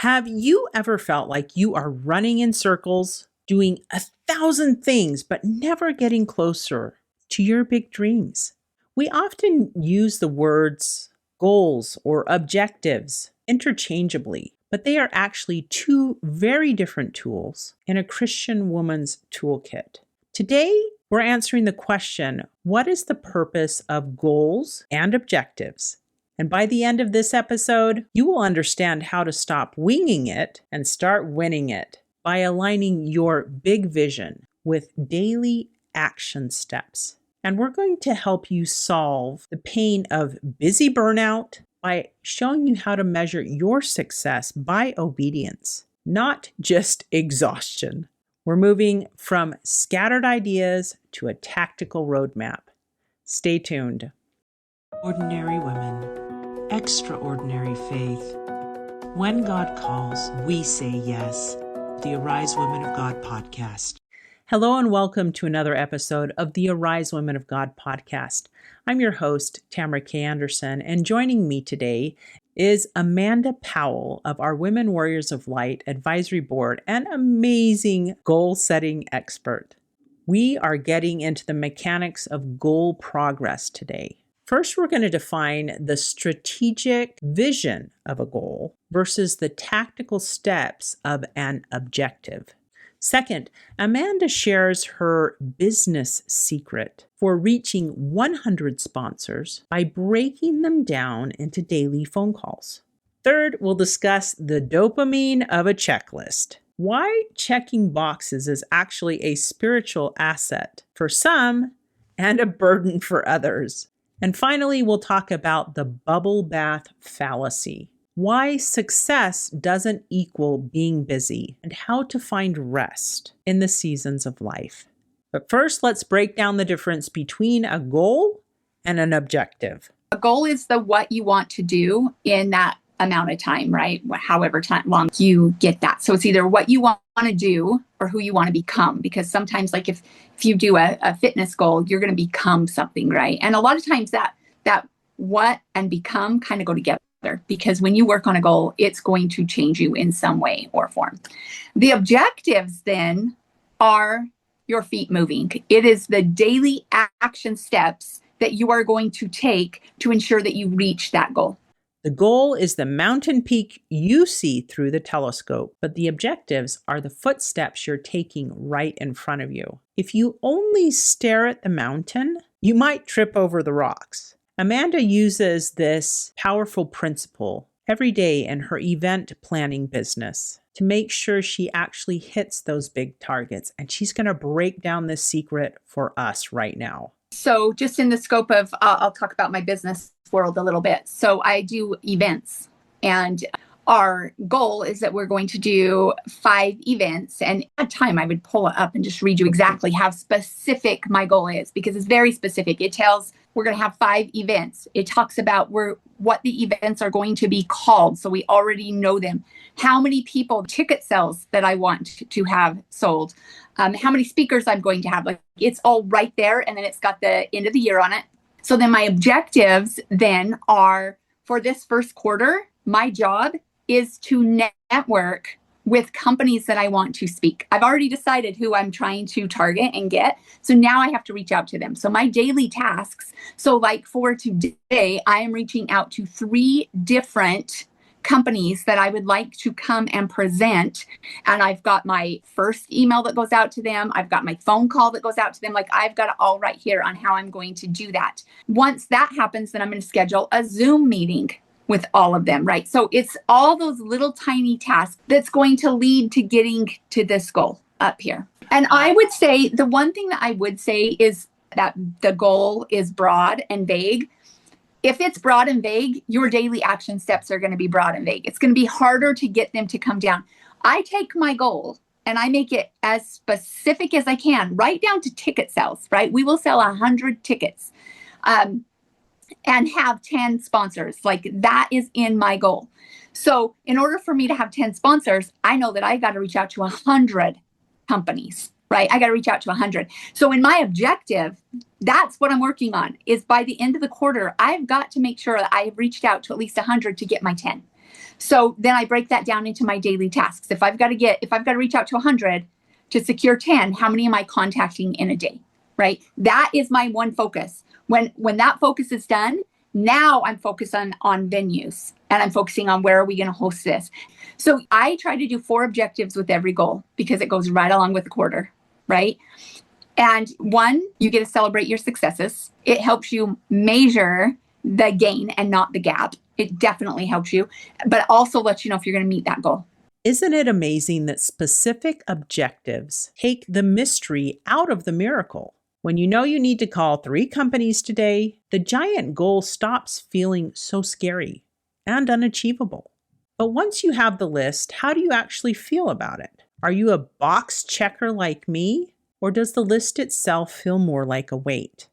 Have you ever felt like you are running in circles, doing 1,000 things, but never getting closer to your big dreams? We often use the words goals or objectives interchangeably, but they are actually two very different tools in a Christian woman's toolkit. Today, we're answering the question, what is the purpose of goals and objectives? And by the end of this episode, you will understand how to stop winging it and start winning it by aligning your big vision with daily action steps. And we're going to help you solve the pain of busy burnout by showing you how to measure your success by obedience, not just exhaustion. We're moving from scattered ideas to a tactical roadmap. Stay tuned. Ordinary women, extraordinary faith. When God calls, we say yes. The Arise Women of God podcast. Hello and welcome to another episode of the Arise Women of God podcast. I'm your host, Tamara K. Anderson, and joining me today is Amanda Powell of our Women Warriors of Light Advisory Board, an amazing goal-setting expert. We are getting into the mechanics of goal progress today. First, we're going to define the strategic vision of a goal versus the tactical steps of an objective. Second, Amanda shares her business secret for reaching 100 sponsors by breaking them down into daily phone calls. Third, we'll discuss the dopamine of a checklist. Why checking boxes is actually a spiritual asset for some and a burden for others. And finally, we'll talk about the Bubble Bath Fallacy. Why success doesn't equal being busy and how to find rest in the seasons of life. But first, let's break down the difference between a goal and an objective. A goal is what you want to do in that amount of time, right? However long you get that. So it's either what you want to do or who you want to become. Because sometimes, like if you do a fitness goal, you're going to become something, right? And a lot of times that what and become kind of go together. Because when you work on a goal, it's going to change you in some way or form. The objectives then are your feet moving. It is the daily action steps that you are going to take to ensure that you reach that goal. The goal is the mountain peak you see through the telescope, but the objectives are the footsteps you're taking right in front of you. If you only stare at the mountain, you might trip over the rocks. Amanda uses this powerful principle every day in her event planning business to make sure she actually hits those big targets. And she's going to break down this secret for us right now. So just in the scope of, I'll talk about my business world a little bit. So I do events, and our goal is that we're going to do 5 events. And at time, I would pull it up and just read you exactly how specific my goal is, because it's very specific. It tells we're going to have 5 events. It talks about what the events are going to be called. So we already know them. How many people, ticket sales that I want to have sold, how many speakers I'm going to have. Like, it's all right there. And then it's got the end of the year on it. So then my objectives then are for this first quarter, my job is to network with companies that I want to speak. I've already decided who I'm trying to target and get. So now I have to reach out to them. So my daily tasks, so like for today, I am reaching out to 3 different companies that I would like to come and present. And I've got my first email that goes out to them. I've got my phone call that goes out to them. Like, I've got it all right here on how I'm going to do that. Once that happens, then I'm going to schedule a Zoom meeting with all of them, right? So it's all those little tiny tasks that's going to lead to getting to this goal up here. And I would say the one thing that I would say is that the goal is broad and vague. If it's broad and vague, your daily action steps are going to be broad and vague. It's going to be harder to get them to come down. I take my goal and I make it as specific as I can, right down to ticket sales, right? We will sell 100 tickets. And have 10 sponsors. Like, that is in my goal. So in order for me to have 10 sponsors, I know that I got to reach out to 100 companies, right? I got to reach out to 100. So in my objective, that's what I'm working on, is by the end of the quarter, I've got to make sure that I have reached out to at least 100 to get my 10. So then I break that down into my daily tasks. If I've got to reach out to 100 to secure 10, how many am I contacting in a day? Right? That is my one focus. When that focus is done, now I'm focused on venues, and I'm focusing on where are we going to host this. So I try to do 4 objectives with every goal because it goes right along with the quarter, right? And 1, you get to celebrate your successes. It helps you measure the gain and not the gap. It definitely helps you, but also lets you know if you're going to meet that goal. Isn't it amazing that specific objectives take the mystery out of the miracle? When you know you need to call 3 companies today, the giant goal stops feeling so scary and unachievable. But once you have the list, how do you actually feel about it? Are you a box checker like me, or does the list itself feel more like a weight?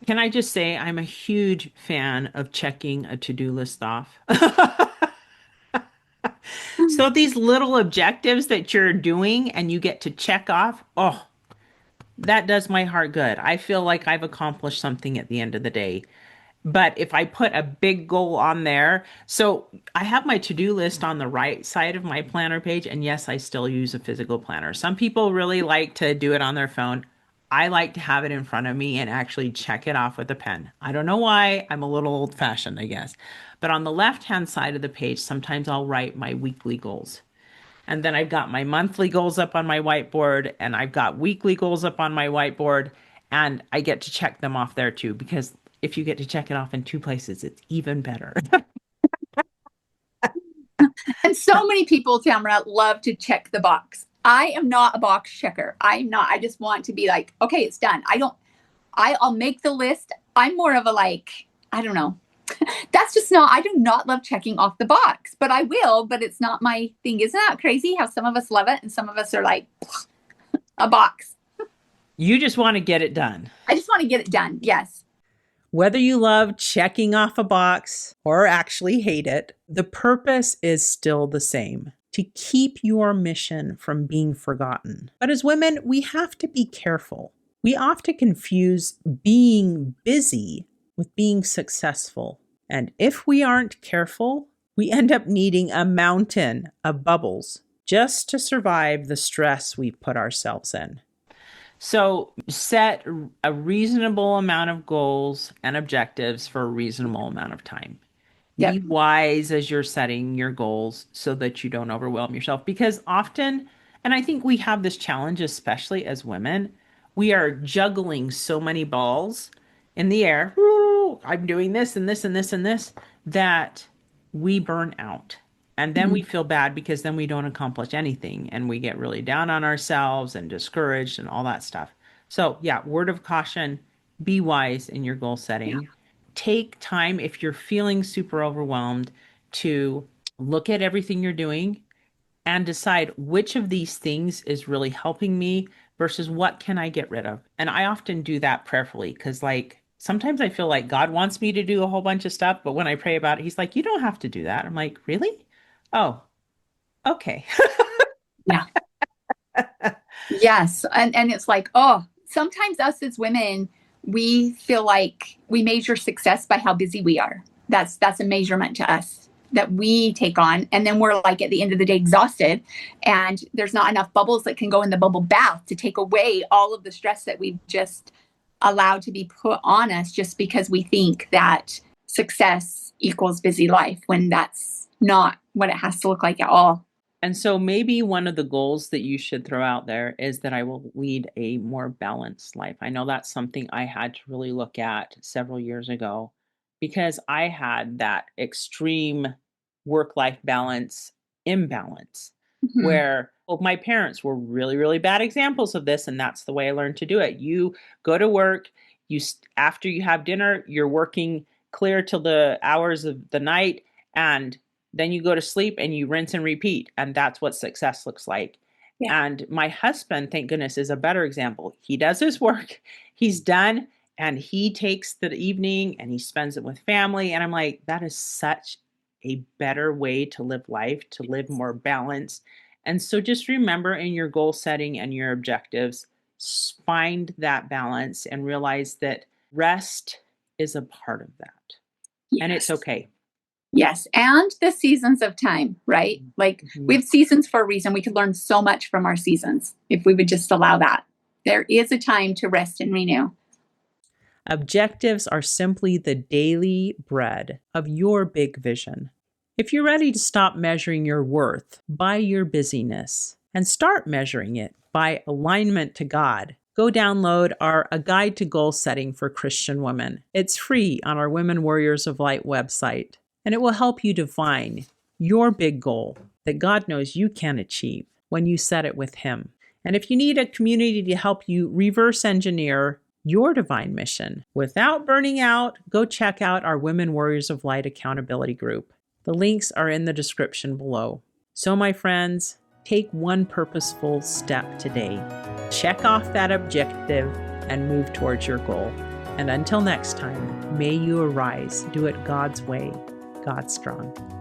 Can I just say I'm a huge fan of checking a to-do list off? So these little objectives that you're doing and you get to check off, oh, that does my heart good. I feel like I've accomplished something at the end of the day. But if I put a big goal on there, so I have my to-do list on the right side of my planner page, and yes, I still use a physical planner. Some people really like to do it on their phone. I like to have it in front of me and actually check it off with a pen. I don't know why. I'm a little old-fashioned, I guess. But on the left-hand side of the page, sometimes I'll write my weekly goals. And then I've got my monthly goals up on my whiteboard, and I've got weekly goals up on my whiteboard, and I get to check them off there too, because if you get to check it off in 2 places, it's even better. And so many people, Tamara, love to check the box. I am not a box checker. I'm not. I just want to be like, okay, it's done. I'll make the list. I'm more of a like, I don't know. That's just not, I do not love checking off the box, but I will, but it's not my thing. Isn't that crazy how some of us love it and some of us are like, a box? You just want to get it done. I just want to get it done. Yes. Whether you love checking off a box or actually hate it, the purpose is still the same: to keep your mission from being forgotten. But as women, we have to be careful. We often confuse being busy with being successful. And if we aren't careful, we end up needing a mountain of bubbles just to survive the stress we put ourselves in. So set a reasonable amount of goals and objectives for a reasonable amount of time. Yep. Be wise as you're setting your goals so that you don't overwhelm yourself. Because often, and I think we have this challenge, especially as women, we are juggling so many balls in the air. Woo, I'm doing this and this and this and this, that we burn out. And then we feel bad because then we don't accomplish anything and we get really down on ourselves and discouraged and all that stuff. So, yeah, word of caution, be wise in your goal setting. Take time if you're feeling super overwhelmed to look at everything you're doing and decide which of these things is really helping me versus what can I get rid of. And I often do that prayerfully because, like, sometimes I feel like God wants me to do a whole bunch of stuff, but when I pray about it, he's like, you don't have to do that. I'm like, really? Oh, okay. Yeah. Yes. And it's like, oh, sometimes us as women, we feel like we measure success by how busy we are. That's a measurement to us that we take on. And then we're like at the end of the day exhausted, and there's not enough bubbles that can go in the bubble bath to take away all of the stress that we've just allowed to be put on us just because we think that success equals busy life, when that's not what it has to look like at all. And so maybe one of the goals that you should throw out there is that I will lead a more balanced life. I know that's something I had to really look at several years ago because I had that extreme work-life balance imbalance where my parents were really, really bad examples of this. And that's the way I learned to do it. You go to work, after you have dinner, you're working clear till the hours of the night, and then you go to sleep and you rinse and repeat. And that's what success looks like. Yeah. And my husband, thank goodness, is a better example. He does his work, he's done, and he takes the evening and he spends it with family. And I'm like, that is such a better way to live life, to live more balanced. And so just remember in your goal setting and your objectives, find that balance and realize that rest is a part of that. Yes. And it's okay. Yes. And the seasons of time, right? Like we have seasons for a reason. We could learn so much from our seasons if we would just allow that. There is a time to rest and renew. Objectives are simply the daily bread of your big vision. If you're ready to stop measuring your worth by your busyness and start measuring it by alignment to God, go download our A Guide to Goal Setting for Christian Women. It's free on our Women Warriors of Light website, and it will help you define your big goal that God knows you can achieve when you set it with Him. And if you need a community to help you reverse engineer your divine mission without burning out, go check out our Women Warriors of Light accountability group. The links are in the description below. So, my friends, take one purposeful step today. Check off that objective and move towards your goal. And until next time, may you arise, do it God's way, God strong.